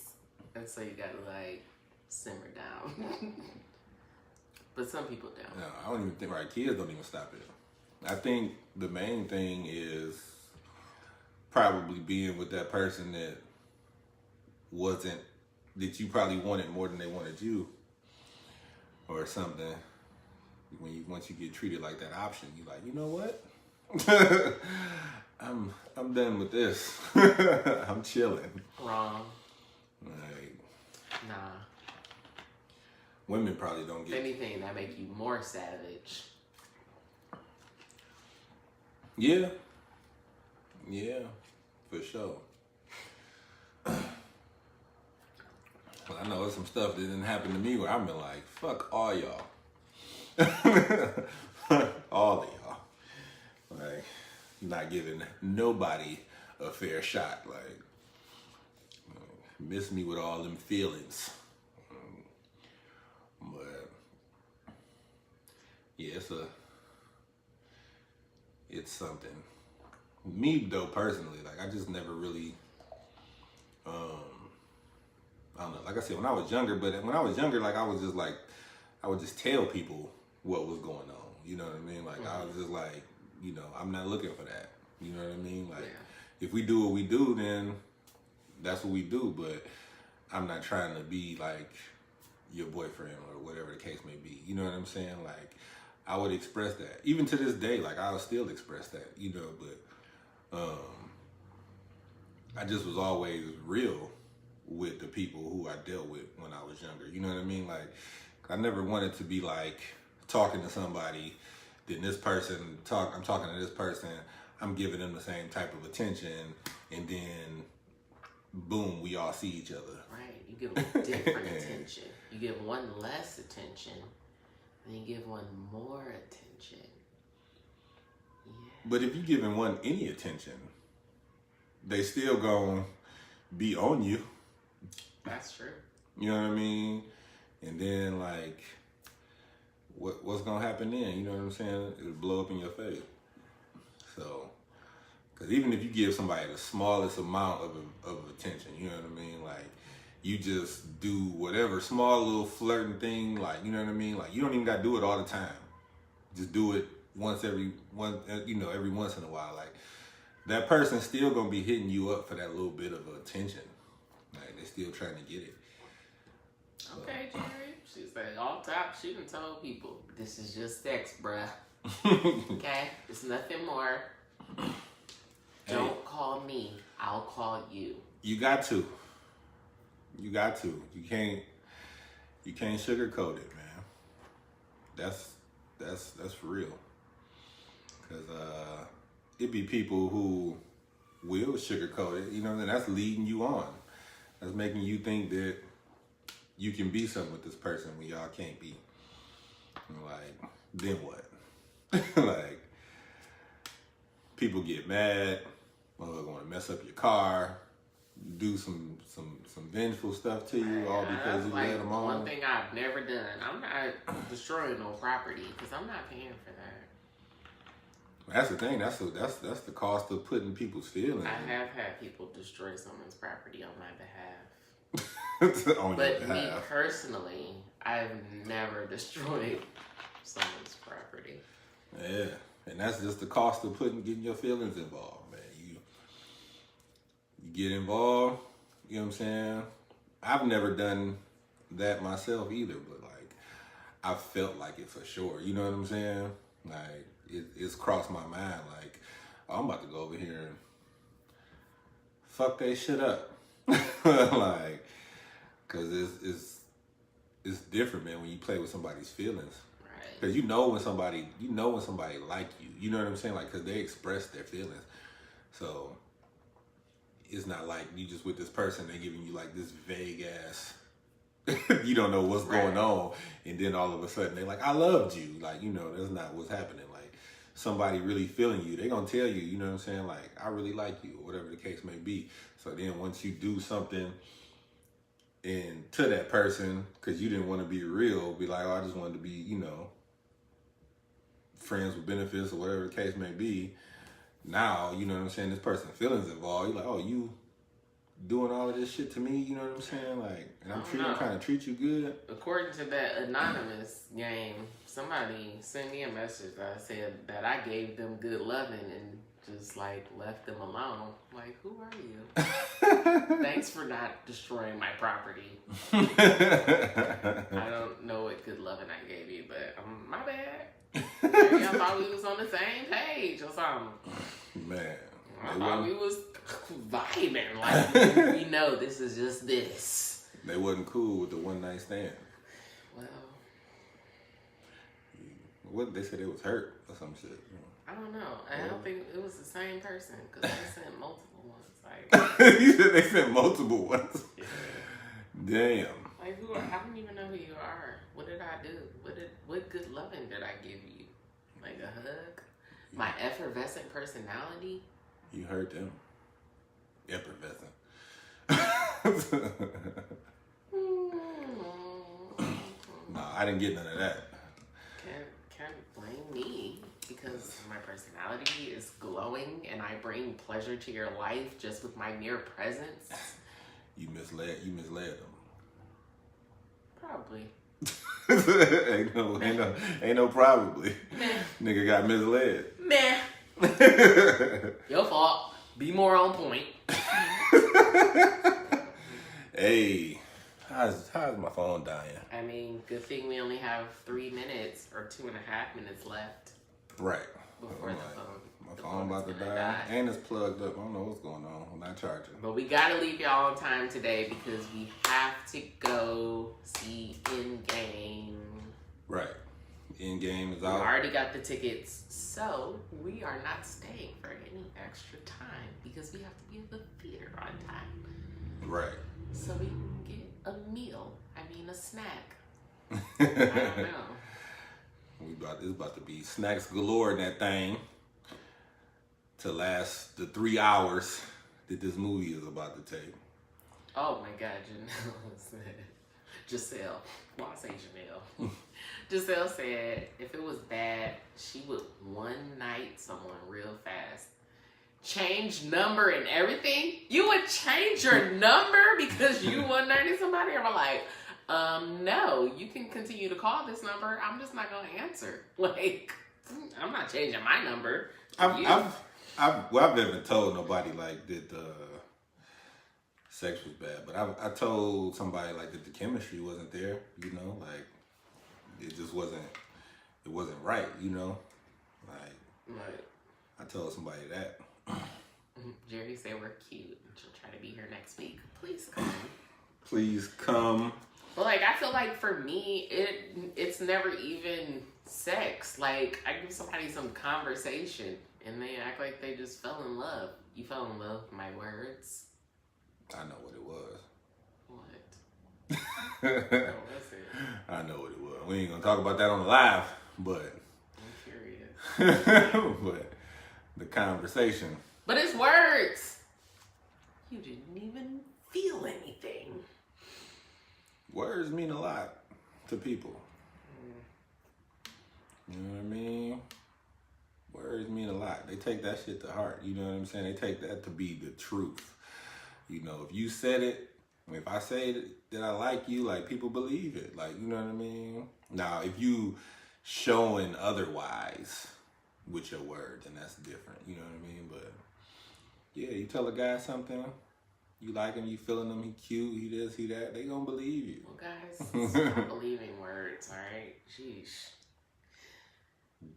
And so you gotta like simmer down. But some people don't. No, I don't even think kids don't even stop it. I think the main thing is probably being with that person that you probably wanted more than they wanted you, or something. Once you get treated like that option, you're like, you know what? I'm done with this. I'm chilling. Wrong. Like, nah. Women probably don't get. If anything, that make you more savage. Yeah, for sure. Well, I know there's some stuff that didn't happen to me where I've been like, fuck all y'all. All of y'all. Like, not giving nobody a fair shot. Like, miss me with all them feelings. But, yeah, it's something. Me, though, personally, like, I just never really, I don't know, like I said, when I was younger, like, I would just tell people what was going on, you know what I mean? Like, I was just like, I'm not looking for that, you know what I mean? Like, if we do what we do, then that's what we do, but I'm not trying to be, like, your boyfriend or whatever the case may be, you know what I'm saying? Like, I would express that. Even to this day, like, I'll still express that, but I just was always real with the people who I dealt with when I was younger. You know what I mean? Like, I never wanted to be like talking to somebody, then I'm talking to this person, I'm giving them the same type of attention, and then boom, we all see each other. Right. You give them different attention. You give one less attention, then you give one more attention. Yeah. But if you giving one any attention, they still gonna be on you. That's true. You know what I mean? And then, like, what's gonna happen then? You know what I'm saying? It'll blow up in your face. So, because even if you give somebody the smallest amount of attention, you know what I mean? Like, you just do whatever small little flirting thing, like, you know what I mean? Like, you don't even gotta do it all the time. Just do it every once in a while. Like, that person's still gonna be hitting you up for that little bit of attention. Like, they're still trying to get it. So. Okay, Jerry. She said, off top, she done told people, this is just sex, bruh. Okay? It's nothing more. Don't call me. I'll call you. You got to. You can't sugarcoat it, man. That's for real. Because it be people who will sugarcoat it, and that's leading you on. That's making you think that you can be something with this person when y'all can't be. And like, then what? Like, people get mad, want to mess up your car, do some vengeful stuff to you, all because you like let them on. One thing I've never done. I'm not destroying no property because I'm not paying for that. That's the thing. That's the cost of putting people's feelings. I have had people destroy someone's property on my behalf. But me personally, I've never destroyed someone's property. Yeah, and that's just the cost of getting your feelings involved, man. You get involved. You know what I'm saying? I've never done that myself either, but like I felt like it for sure. You know what I'm saying? Like it's crossed my mind. Like oh, I'm about to go over here and fuck that shit up. Like, cause it's different, man, when you play with somebody's feelings. Right. Cause you know when somebody like you. You know what I'm saying? Like, cause they express their feelings. So it's not like you just with this person, they giving you like this vague ass. You don't know what's going on, and then all of a sudden they're like, "I loved you." Like, you know, that's not what's happening. Like, somebody really feeling you, they're gonna tell you. You know what I'm saying? Like, "I really like you," or whatever the case may be. So then once you do something and to that person, because you didn't want to be real, be like, "Oh, I just wanted to be, you know, friends with benefits," or whatever the case may be. Now, you know what I'm saying, this person's feelings involved. You're like, "Oh, you doing all of this shit to me," you know what I'm saying? Like, and I'm trying to treat you good. According to that anonymous game, somebody sent me a message that said that I gave them good loving and just like left them alone. Like, who are you? Thanks for not destroying my property. I don't know what good loving I gave you, but my bad. Maybe I thought we was on the same page or something. Man. I thought we was vibing. Like, we know this is just this. They wasn't cool with the one night stand. Well. What, they said it was hurt or some shit. I don't know. I don't think it was the same person because they sent multiple ones. Like, you said they sent multiple ones. Yeah. Damn. Like, who? I don't even know who you are. What did I do? What good loving did I give you? Like a hug? My effervescent personality? You hurt them. Effervescent. No, I didn't get none of that. Can't blame me because my personality is glowing and I bring pleasure to your life just with my mere presence. You misled them. Probably. ain't no probably. Nigga got misled. Meh. Your fault. Be more on point. Hey, how's my phone dying? I mean, good thing we only have 3 minutes or 2.5 minutes left. Right. Before my phone about to die. And it's plugged up. I don't know what's going on. I'm not charging. But we gotta leave y'all on time today because we have to go see Endgame. Right. Endgame is We out. already got the tickets, so we are not staying for any extra time because we have to be at the theater on time. Right. So we can get a meal. I mean, a snack. I don't know. It's about to be snacks galore in that thing to last the 3 hours that this movie is about to take. Oh my God, Giselle. Well, I say Janelle. Giselle said if it was bad, she would one night someone real fast. Change number and everything? You would change your number because you one nighted somebody? I'm like, no, you can continue to call this number. I'm just not gonna answer. Like, I'm not changing my number. I've never told nobody like that the sex was bad, but I told somebody like that the chemistry wasn't there. You know, like it just wasn't right. You know, like I told somebody that. Jerry said we're cute and she'll try to be here next week. Please come. Please come. But like, I feel like for me, it's never even sex. Like, I give somebody some conversation and they act like they just fell in love. You fell in love with my words? I know what it was. What? Oh, that's it. I know what it was. We ain't gonna talk about that on the live, but I'm curious. but the conversation. But it's words. You didn't even feel anything. Words mean a lot to people. You know what I mean? Words mean a lot. They take that shit to heart. You know what I'm saying? They take that to be the truth. You know, if you said it, if I say that I like you, like, people believe it. Like, you know what I mean? Now, if you showing otherwise with your word, then that's different. You know what I mean? But yeah, you tell a guy something, you like him, you feeling him, he cute, he this, he that, they gonna believe you. Well, guys, stop believing words, all right? Sheesh.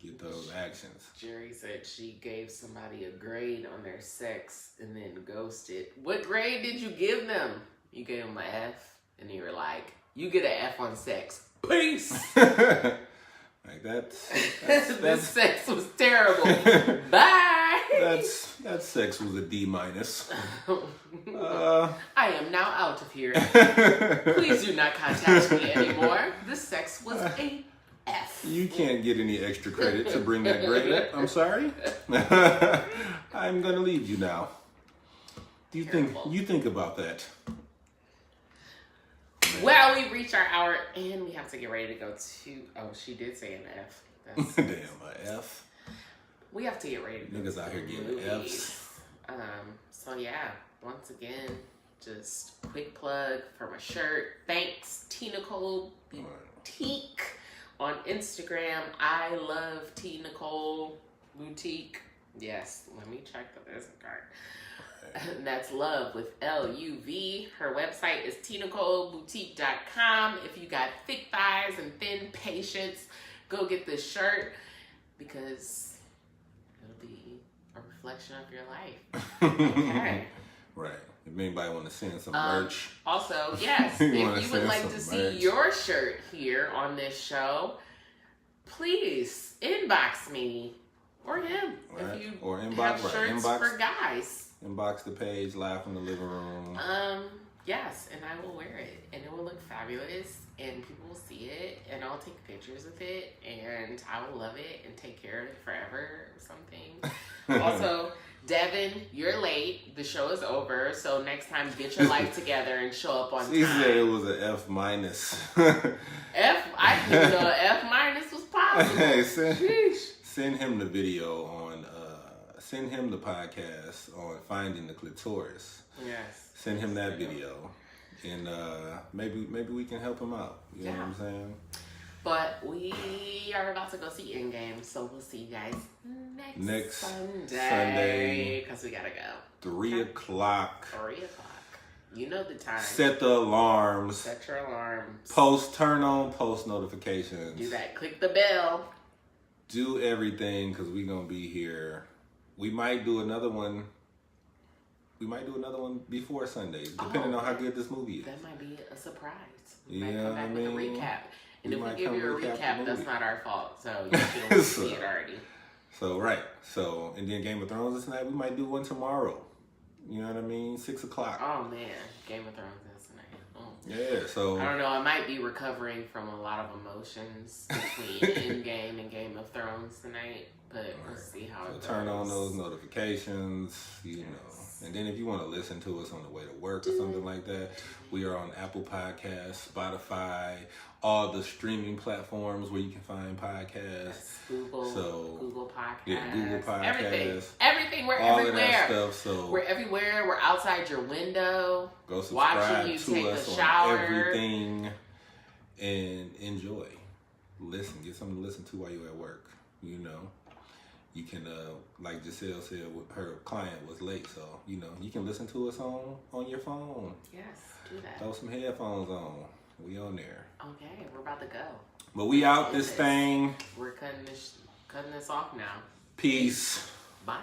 Get those actions. Jerry said she gave somebody a grade on their sex and then ghosted. What grade did you give them? You gave them an F, and you were like, you get an F on sex. Peace! Like that's this sex was terrible. Bye! That sex was a D-. I am now out of here. Please do not contact me anymore. This sex was a F. You can't get any extra credit to bring that grade up. I'm sorry. I'm gonna leave you now. Do you think about that? Well, we reached our hour and we have to get ready to go to. Oh, she did say an F. That's damn, a F. We have to get ready to go. Niggas out here getting Fs. So yeah, once again, just quick plug for my shirt. Thanks, T Nicole Boutique on Instagram. I love T Nicole Boutique. Yes, let me check the business card. And that's love with L-U-V. Her website is tnicoleboutique.com. If you got thick thighs and thin patience, go get this shirt because it'll be a reflection of your life. Okay. Right. If anybody want to send some merch. Also, yes, if you would like to see your shirt here on this show, please inbox me or him. Right. If you or inbox, have shirts for guys. Inbox the page, live from the living room. Yes, and I will wear it, and it will look fabulous, and people will see it, and I'll take pictures of it, and I will love it and take care of it forever or something. Also, Devin, you're late. The show is over, so next time get your life together and show up on time. She said it was an F minus. I didn't know F minus was possible. Hey, send him the video on. Send him the podcast on finding the clitoris. Yes. Send him that video, and maybe we can help him out. You know what I'm saying? But we are about to go see Endgame, so we'll see you guys next Sunday. Because we gotta go. 3 o'clock. 3 o'clock. You know the time. Set the alarms. Set your alarms. Turn on post notifications. Do that. Click the bell. Do everything because we're gonna be here. We might do another one. Before Sunday, depending on how good this movie is. That might be a surprise. We might come back with a recap. And if we give you a recap, that's not our fault. So you should see it already. So, right. So, and then Game of Thrones tonight, we might do one tomorrow. You know what I mean? 6 o'clock. Oh, man. Game of Thrones is tonight. Oh. Yeah, so. I don't know. I might be recovering from a lot of emotions between Endgame and Game of Thrones tonight. But we'll see how it goes. Turn on those notifications, you know. And then if you want to listen to us on the way to work or something like that, we are on Apple Podcasts, Spotify, all the streaming platforms where you can find podcasts. Google Podcasts. Yeah, Google Podcasts. Everything. We're all everywhere. Of that stuff, so we're everywhere. We're outside your window. Go subscribe watching you to take us a shower. On everything and enjoy. Listen. Get something to listen to while you're at work, you know. You can, like Giselle said, her client was late, so, you know, you can listen to us on your phone. Yes, do that. Throw some headphones on. We on there. Okay, we're about to go. But we out this thing. We're cutting this off now. Peace. Bye.